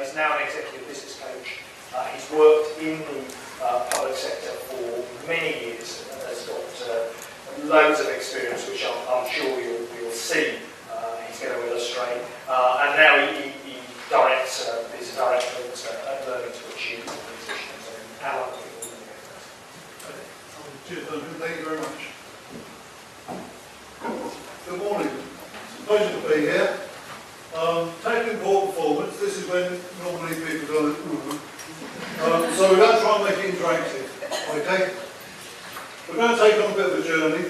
He's now an executive business coach. He's worked in the public sector for many years and has got loads of experience, which I'm sure you'll see he's going to illustrate. And now he directs, he's a director at Learning to Achieve organisations. And Alan, cheers, Duncan. Thank you very much. Good morning. It's a pleasure to be here. Tackling poor performance, this is when normally people go, so we're going to try and make it interactive. Okay? We're going to take on a bit of a journey.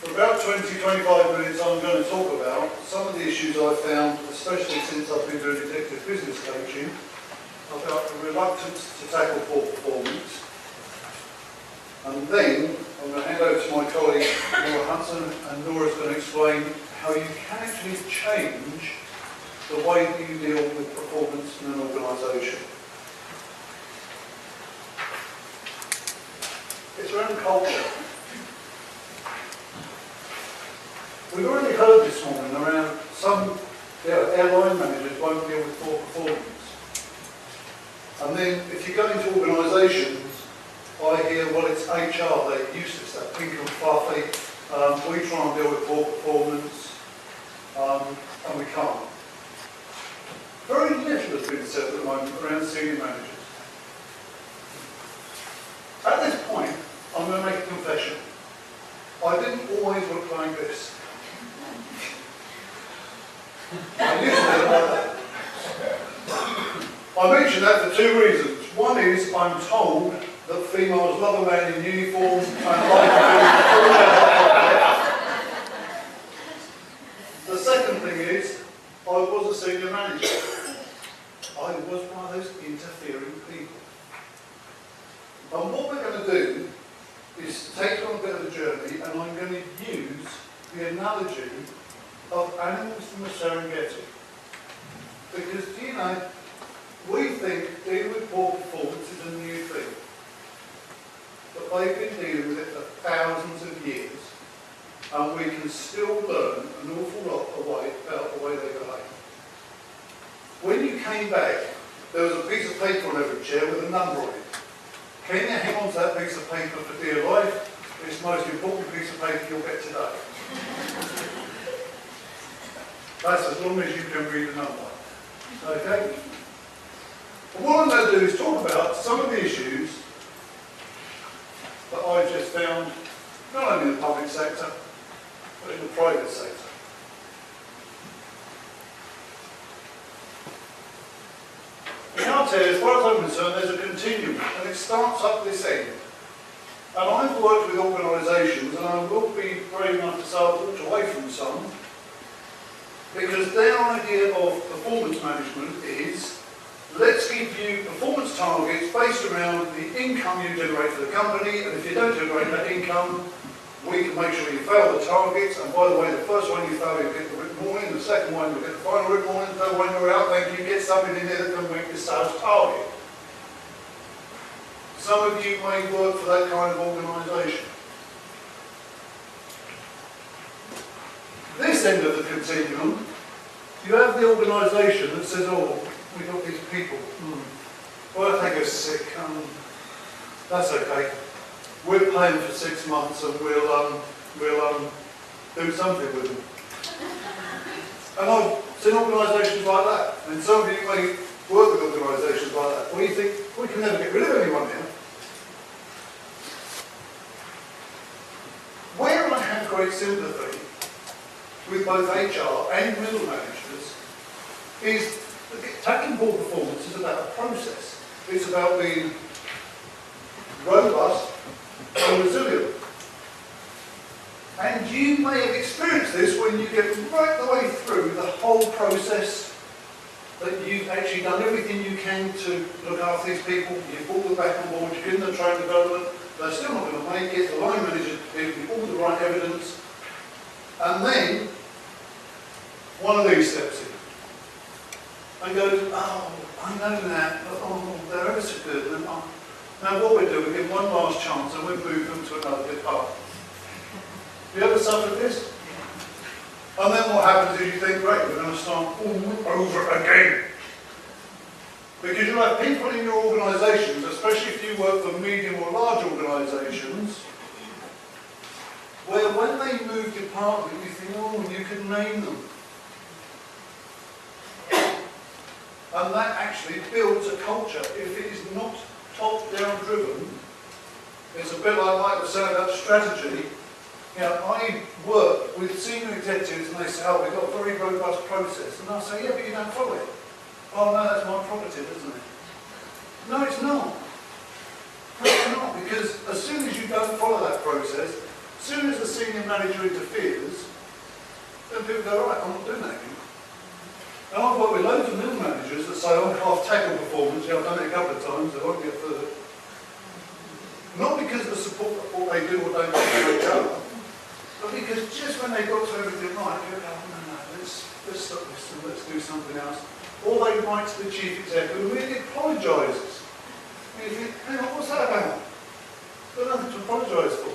For about 20-25 minutes I'm going to talk about some of the issues I've found, especially since I've been doing executive business coaching, about the reluctance to tackle poor performance. And then I'm going to hand over to my colleague Nora Hudson, and Nora's going to explain how you can actually change the way that you deal with performance in an organisation. It's around culture. We've already heard this morning around some airline managers won't deal with poor performance. And then if you go into organisations, I hear, well, it's HR, they're useless, they're pink and fluffy, we try and deal with poor performance, and we can't. Very little has been said at the moment around senior managers. At this point, I'm going to make a confession. I didn't always look like this. I used to look like that. I mention that for two reasons. One is I'm told that females love a man in uniform and like the second thing is, I was a senior manager. I was one of those interfering people. And what we're going to do is take on a bit of a journey, and I'm going to use the analogy of animals from the Serengeti. Because, do you know, we think dealing with poor performance is a new thing. But they've been dealing with it for thousands of years, and we can still learn an awful lot about the way they behave. When you came back, there was a piece of paper on every chair with a number on it. Can you hang on to that piece of paper for dear life? It's the most important piece of paper you'll get today. That's as long as you can read the number. Okay? And what I'm going to do is talk about some of the issues that I've just found, not only in the public sector, but in the private sector. In our team, as far as I'm concerned, there's a continuum, and it starts up this end. And I've worked with organisations, and I will be brave enough to say I've walked away from some, because their idea of performance management is, let's give you performance targets based around the income you generate for the company, and if you don't generate that income, we can make sure you fail the targets, and by the way, the first one you fail, you get the written warning, the second one you get the final written warning, the third one you're out, thank you, get something in there that can make your sales target. Some of you may work for that kind of organisation. This end of the continuum, you have the organisation that says, oh, we've got these people. Well, if they go sick, that's okay. We're paying for 6 months and we'll do something with them. And I've seen organisations like that. And some of you may work with organisations like that. Well, you think, we can never get rid of anyone here. Where I have great sympathy with both HR and middle managers is tackling poor performance is about a process. It's about being robust and resilient. And you may have experienced this when you get right the way through the whole process, that you've actually done everything you can to look after these people, you've brought them back on board, you've given them training development, they're still not going to make it, the line manager gives you all the right evidence, and then one of these steps in and goes, oh, I know that, but oh, they're ever so good. And now what we do, we give one last chance and we move them to another department. You ever suffered this? And then what happens is you think, great, we're going to start all over again. you'll have people in your organisations, especially if you work for medium or large organisations, where when they move department, you think, oh, you could name them. And that actually builds a culture. If it is not top-down driven, it's a bit like Mike was saying about strategy. You know, I work with senior executives and they say, oh, we've got a very robust process. And I say, yeah, but you don't follow it. Oh, no, that's my prerogative, isn't it? No, it's not. No, it's not, because as soon as you don't follow that process, as soon as the senior manager interferes, then people go, right, I'm not doing that again. And I've worked with loads of middle managers that say, oh, I've tackled performance, yeah, I've done it a couple of times, I won't get further. Not because of the support of what they do or don't do for each other, but because just when they got to everything right, they go, oh, no, let's stop this and let's do something else. Or they write to the chief executive and really apologises. And you think, hang on, what's that about? There's nothing to apologise for.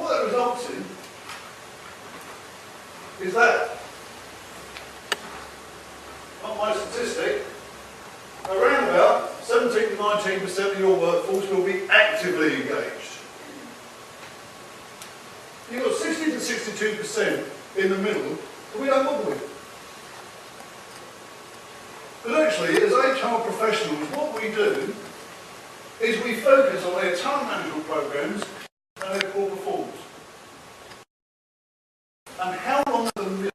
What that results in is that, not my statistic, around about 17 to 19% of your workforce will be actively engaged. You've got 60 to 62% in the middle that we don't bother with. But actually, as HR professionals, what we do is we focus on their talent management programs and their core performance. And how long are the middle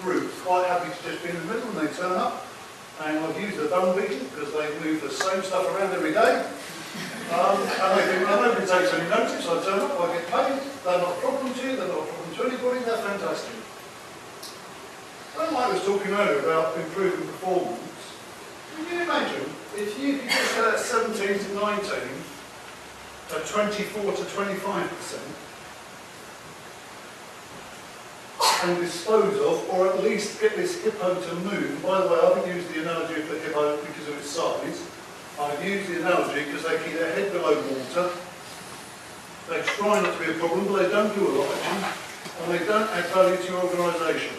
group quite happy to just be in the middle and they turn up? And I've used the dung beetle because they move the same stuff around every day. And they think, well, nobody takes any notice, I turn up, I get paid, they're not a problem to you, they're not a problem to anybody, they're fantastic. When Mike was talking earlier about improving performance, can you imagine if you could just get that 17 to 19 to 24 to 25% and dispose of, or at least get this hippo to move. By the way, I haven't used the analogy of the hippo because of its size. I've used the analogy because they keep their head below water. They try not to be a problem, but they don't do a lot actually, and they don't add value to your organisation.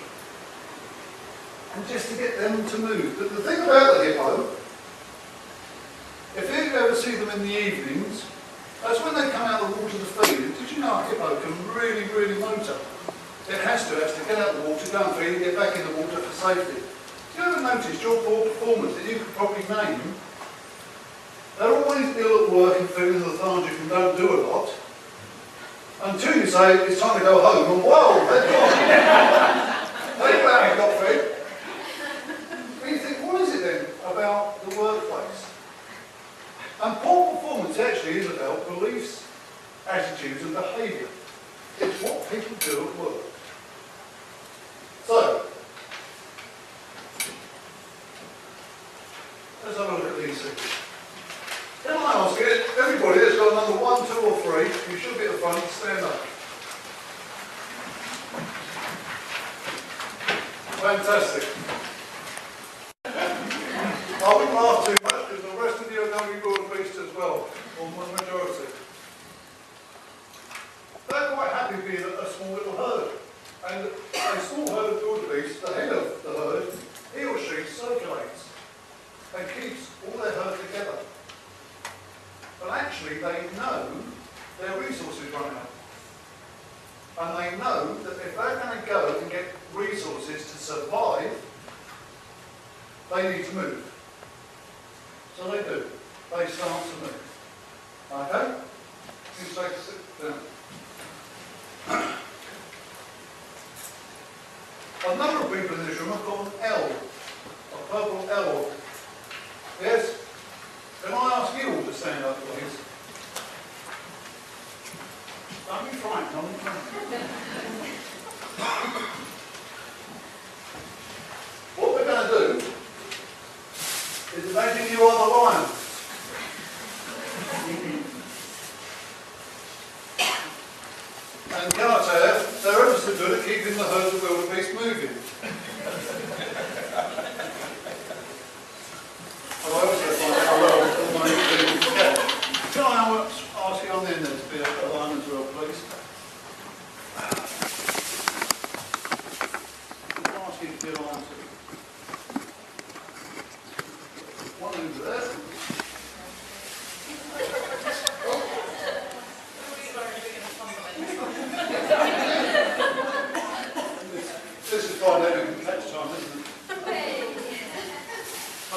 And just to get them to move. But the thing about the hippo, if you ever see them in the evenings, that's when they come out of the water to feed. Did you know a hippo can really, really motor? It has to get out of the water, go and feed, and get back in the water for safety. Do you ever notice your poor performance that you could probably name? They're always ill at work and feeling lethargic and don't do a lot. Until you say, it's time to go home, and whoa, they're gone. They've gone out and got fed. But you think, what is it then about the workplace? And poor performance actually is about beliefs, attitudes and behaviour. It's what people do at work. So, let's have a look at these things. Can I ask you, everybody that's got number 1, 2 or 3, you should be at the front, stand up. Fantastic. I wouldn't laugh too much because the rest of you are going to be broad-based as well, or the majority. They're quite happy being a small little herd. And a small herd of wildebeest, the head of the herd, he or she circulates and keeps all their herd together. But actually they know their resources run out. And they know that if they're going to go and get resources to survive, they need to move. So they do. They start to move. Okay? You take a sit down. A number of people in this room have got an L, a purple L. Yes? Can I ask you all to stand up, please? Don't be frightened, don't be frightened. What we're going to do is imagine you are the lion. And can I tell you, they're ever so good at keeping the herds of wildebeest moving.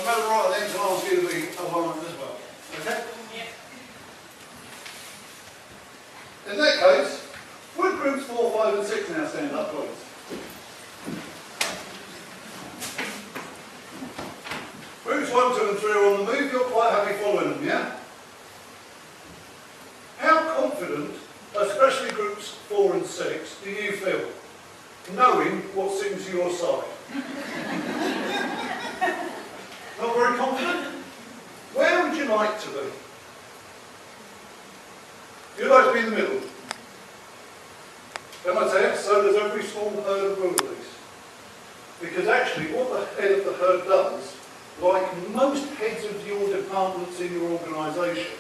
Madam Writer then to ask you to be aligned as well. Okay? In that case, would groups 4, 5 and 6 now stand up, please? Groups 1, 2 and 3 are on the move. You're quite happy following them, yeah? How confident, especially groups 4 and 6, do you feel, knowing what's sitting to your side? Not very confident? Where would you like to be? You'd like to be in the middle. Can I tell you? So does every small herd of wildebeest. Because actually what the head of the herd does, like most heads of your departments in your organisation,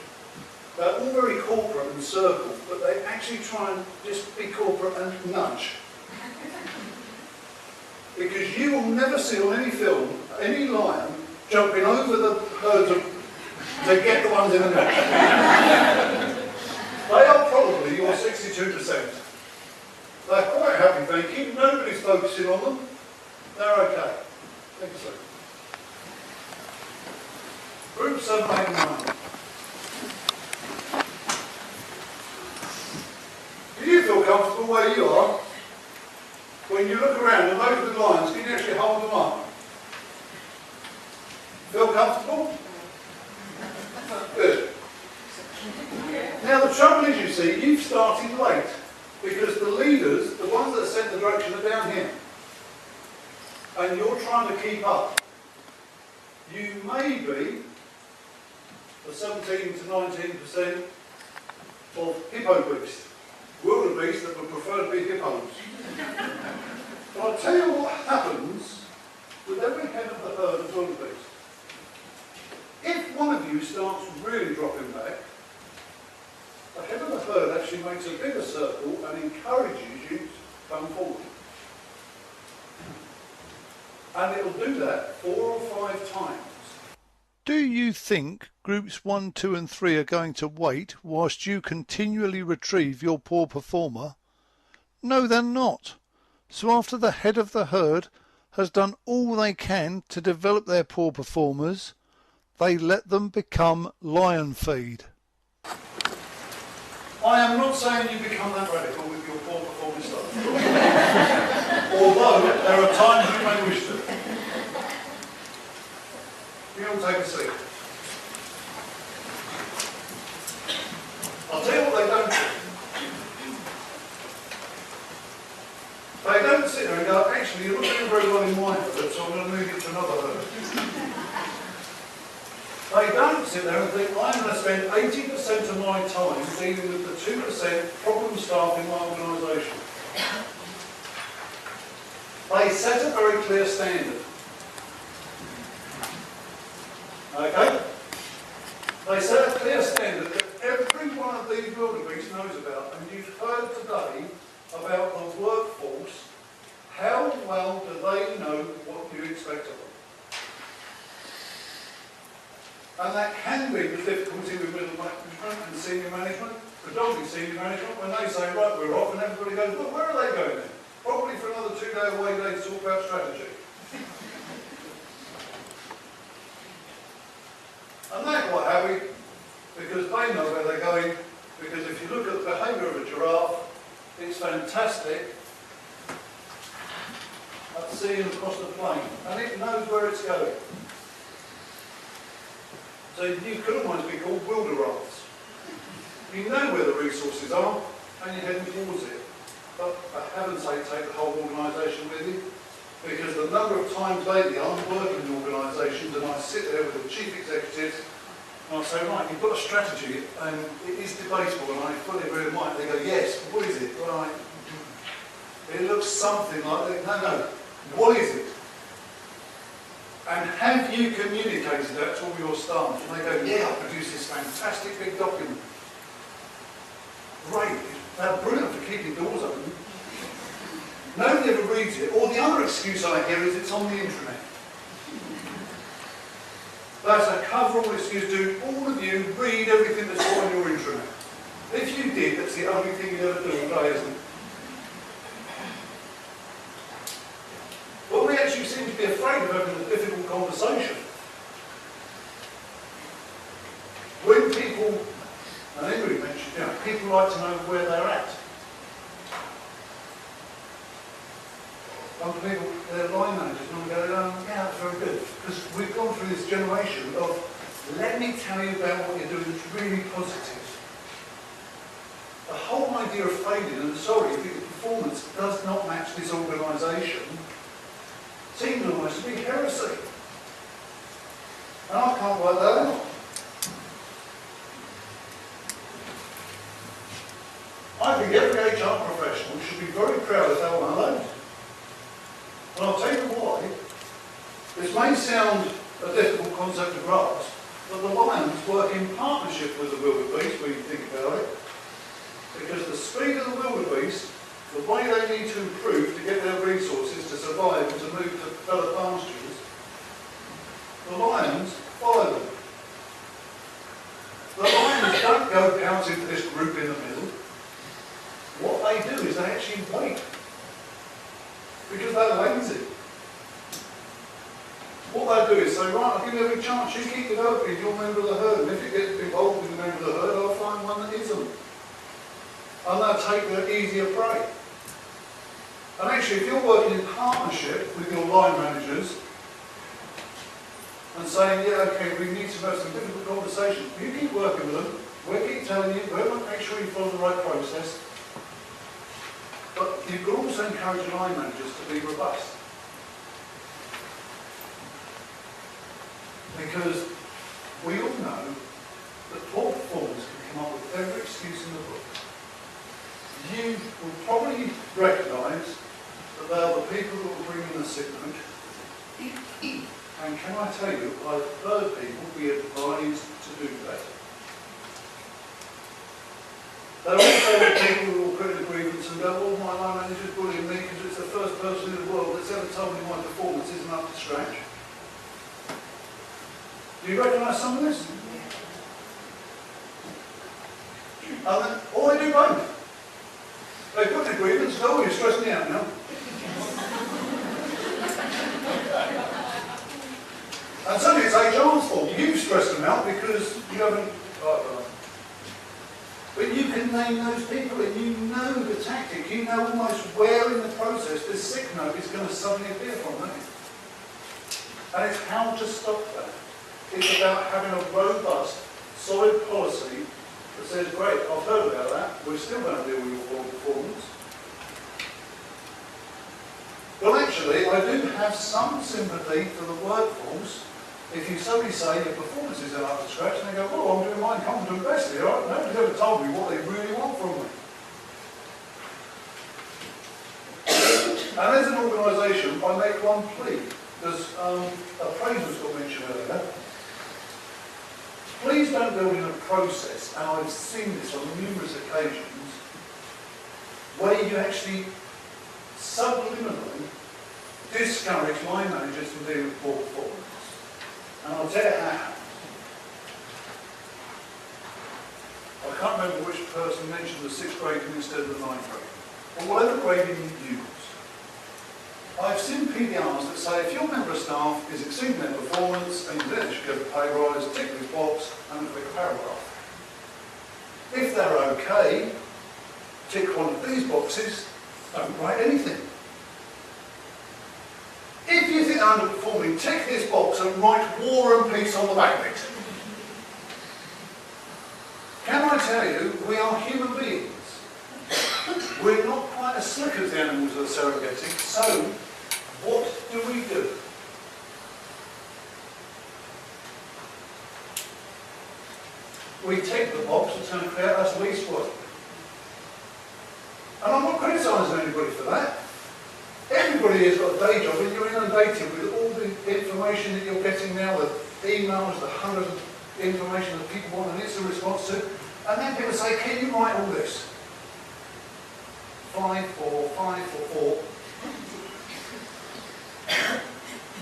they're all very corporate and circle, but they actually try and just be corporate and nudge. Because you will never see on any film any lion jumping over the herds to get the ones in the middle. They are probably your 62%. They're quite happy, thank you. Nobody's focusing on them. They're okay. Thank you, sir. Group 7, 8 and 9. Do you feel comfortable where you are? When you look around and those with lines, can you actually hold them up? Feel comfortable? Good. Now the trouble is, you see, you've started late because the leaders, the ones that set the direction, are down here. And you're trying to keep up. You may be the 17 to 19% of hippo beast. Wildebeest that would prefer to be hippos. But I'll tell you what happens with every head of the herd of wildebeest. If one of you starts really dropping back, the head of the herd actually makes a bigger circle and encourages you to come forward. And it'll do that 4 or 5 times. Do you think groups 1, 2 and 3 are going to wait whilst you continually retrieve your poor performer? No, they're not. So after the head of the herd has done all they can to develop their poor performers, they let them become lion feed. I am not saying you become that radical with your poor performance stuff. Although there are times you may wish to. You all take a seat. I'll tell you what they don't do. They don't sit there and go, actually, you're not doing very well in my herd, so I'm going to move you to another herd. They don't sit there and think, I'm going to spend 80% of my time dealing with the 2% problem staff in my organisation. They set a very clear standard. Okay? They set a clear standard that every one of these wildebeest knows about, and you've heard today about the workforce. How well do they know what you expect of them? And that can be the difficulty with middle management and senior management, predominantly senior management, when they say, right, we're off, and everybody goes, well, where are they going then? Probably for another 2-day away day to talk about strategy. And they're quite happy because they know where they're going, because if you look at the behaviour of a giraffe, it's fantastic at seeing across the plain, and it knows where it's going. So you could almost be called wilderafts. You know where the resources are, and you're heading towards it. But for heaven's sake, take the whole organisation with you, because the number of times lately I'm working in organisations and I sit there with the chief executives and I say, right, you've got a strategy and it is debatable, and I fully agree with Mike. They go, yes, what is it? Right. It looks something like that. No, what is it? And have you communicated that to all your staff? And they go, yeah, I produced this fantastic big document. Great, they're brilliant for keeping doors open. Nobody ever reads it, or the other excuse I hear is it's on the intranet. That's a cover-all excuse. Do all of you read everything that's on your intranet? If you did, that's the only thing you'd ever do all day, isn't it? Well, we actually seem to be afraid of having a difficult conversation. people like to know where they're at. Some people, they're line managers, and go, yeah, that's very good. Because we've gone through this generation of, let me tell you about what you're doing that's really positive. The whole idea of failing, and sorry, if your performance does not match this organisation, seems almost to be heresy. And I can't work that out. I think every HR professional should be very proud of how one learned. And I'll tell you why. This may sound a difficult concept to grasp, but the lions work in partnership with the wildebeest when you think about it. Because the speed of the wildebeest, the way they need to improve to get their resources to survive and to move to better pastures, the lions follow them. The lions don't go down into this group in the middle. What they do is they actually wait. Because they're lazy. What they do is say, right, I'll give you every chance, you keep developing, you're a member of the herd, and if you get involved with a member of the herd, I'll find one that isn't. And they'll take the easier prey. And actually, if you're working in partnership with your line managers, and saying, yeah, okay, we need to have some difficult conversations, you keep working with them, we'll keep telling you, we'll make sure you follow the right process. But you can also encourage your line managers to be robust. Because we all know that poor performers can come up with every excuse in the book. You will probably recognise that they are the people that will bring in the sick note. And can I tell you, I've heard people be advised to do that. There are also people who will put in a grievance and go, oh, my line manager's bullying me because it's the first person in the world that's ever told me my performance isn't up to scratch. Do you recognise some of this? And then, or they do both. They put in a grievance and go, oh, you're stressing me out now. And suddenly it's HR's fault. You've stressed them out because you haven't... But you can name those people and you know the tactic. You know almost where in the process this sick note is going to suddenly appear from, don't you? And it's how to stop that. It's about having a robust, solid policy that says, great, I've heard about that, we're still going to deal with your poor performance. Well, actually, I do have some sympathy for the workforce. If you suddenly say your performance isn't up to scratch, and they go, oh, I'm doing mine competent best here, right? Nobody's ever told me what they really want from me. And as an organisation, I make one plea. There's appraisals got mentioned earlier. Please don't build in a process, and I've seen this on numerous occasions, where you actually subliminally discourage line managers from dealing with poor performance. And I'll tell you how. I can't remember which person mentioned the 6th grading instead of the 9th grading. But whatever grading you use. I've seen PDRs that say if your member of staff is exceeding their performance and then they should get a pay rise, tick this box and click a paragraph. If they're okay, tick one of these boxes, don't write anything. If you think they're underperforming, tick this box and write war and peace on the back of it. Can I tell you, we are human beings. We're not quite as slick as the animals of the Serengeti, so what do we do? We tick the box that's going to create us least work. And I'm not criticising anybody for that. Everybody has got a day job and you're inundated with all the information that you're getting now, the emails, the hundreds of information that people want and it's a response to. And then people say, can you write all this? 5, 4, 5, 4, 4.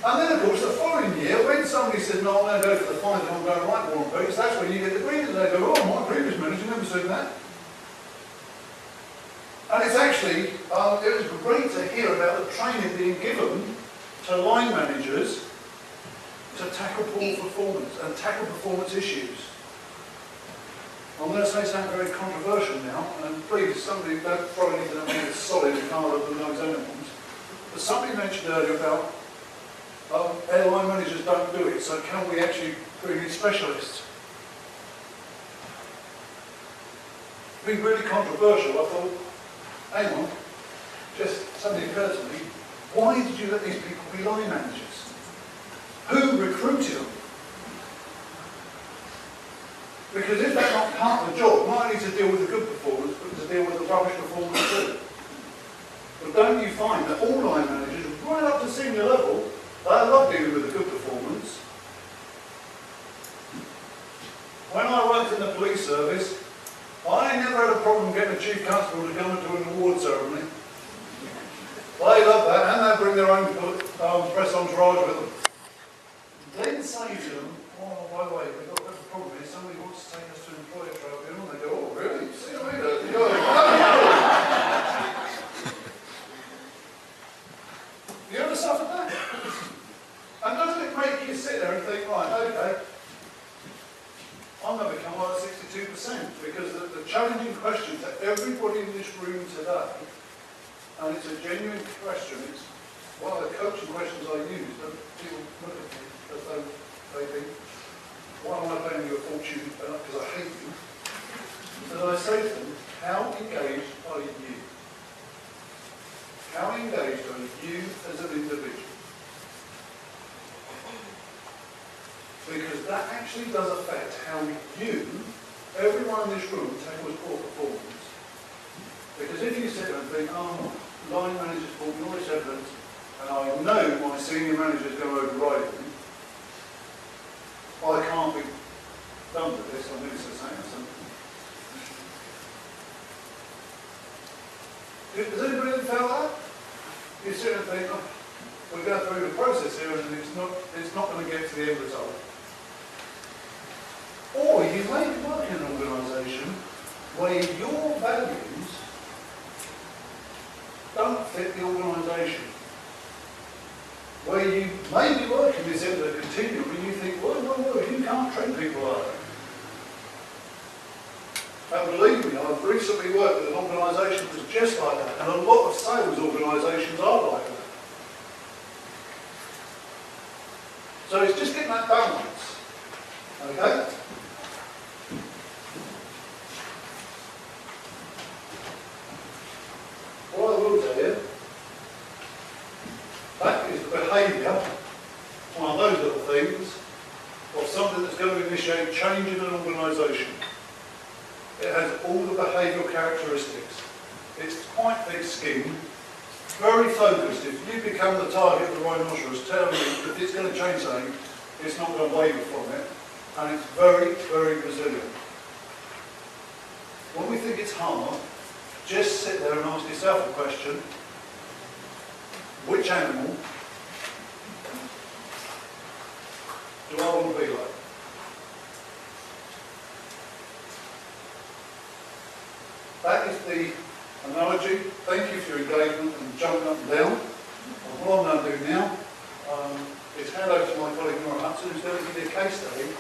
And then of course the following year, when somebody says, no, I'm going to go for the 5 and I'm going to write War and Peace, that's when you get the grievance. They go, oh, my previous manager never said that. And it's actually, it was great to hear about the training being given to line managers to tackle poor performance and tackle performance issues. I'm going to say something very controversial now, and please, somebody don't throw anything at me that's solid and harder than those animals. But somebody mentioned earlier about airline managers don't do it, so can we actually bring in specialists? Being really controversial, I thought, hang on, just something occurred to me. Why did you let these people be line managers? Who recruited them? Because if they're not part of the job, not only to deal with the good performance, but to deal with the rubbish performance too. But don't you find that all line managers, right up to senior level, they love dealing with the good performance? When I worked in the police service, I never had a problem getting a chief constable to come to an award ceremony. They love that, and they bring their own press entourage with them. Then say to them, oh, by the way, we've got a problem here, somebody wants to take us to an employer tribunal, and they go, oh, really? See you later. You ever suffered that? And doesn't it make you sit there and think, right, okay, I'm going to become like 62%, because the challenging question to everybody in this room today, and it's a genuine question, it's one of the coaching questions I use, but people look at me as though they think, why am I paying you a fortune because I hate you? And I say to them, how engaged are you? How engaged are you as an individual? Because that actually does affect how you, everyone in this room, tackles poor performance. Because if you sit there and think, oh, line managers brought me all this evidence, and I know my senior manager is going to override me, I can't be done with this, I'm going to say something. Has anybody ever felt that? You sit there and think, oh, we're going through the process here and it's not going to get to the end result. Or you may be working in an organisation where your values don't fit the organisation. Where you may be working this end of the continuum and you think, well, you can't train people like that. And believe me, I've recently worked with an organisation that's just like that, and a lot of sales organisations are like that. So it's just getting that balance, okay? What I will tell you, that is the behaviour, one of those little things, of something that's going to initiate change in an organisation. It has all the behavioural characteristics. It's quite thick-skinned, very focused. If you become the target of the rhinoceros, tell me if it's going to change something, it's not going to waver from it, and it's very, very resilient. When we think it's hard, just sit there and ask yourself a question. Which animal do I want to be like? That is the analogy. Thank you for your engagement and jumping up and down. And what I'm going to do now is hand over to my colleague Nora Hudson, who's going to give you a case study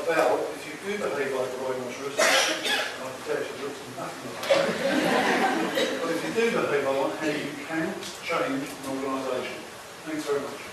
about if you do behave like a rhinoceros, and I can tell she looks nothing like that, but if you do behave like one, how you can change an organisation. Thanks very much.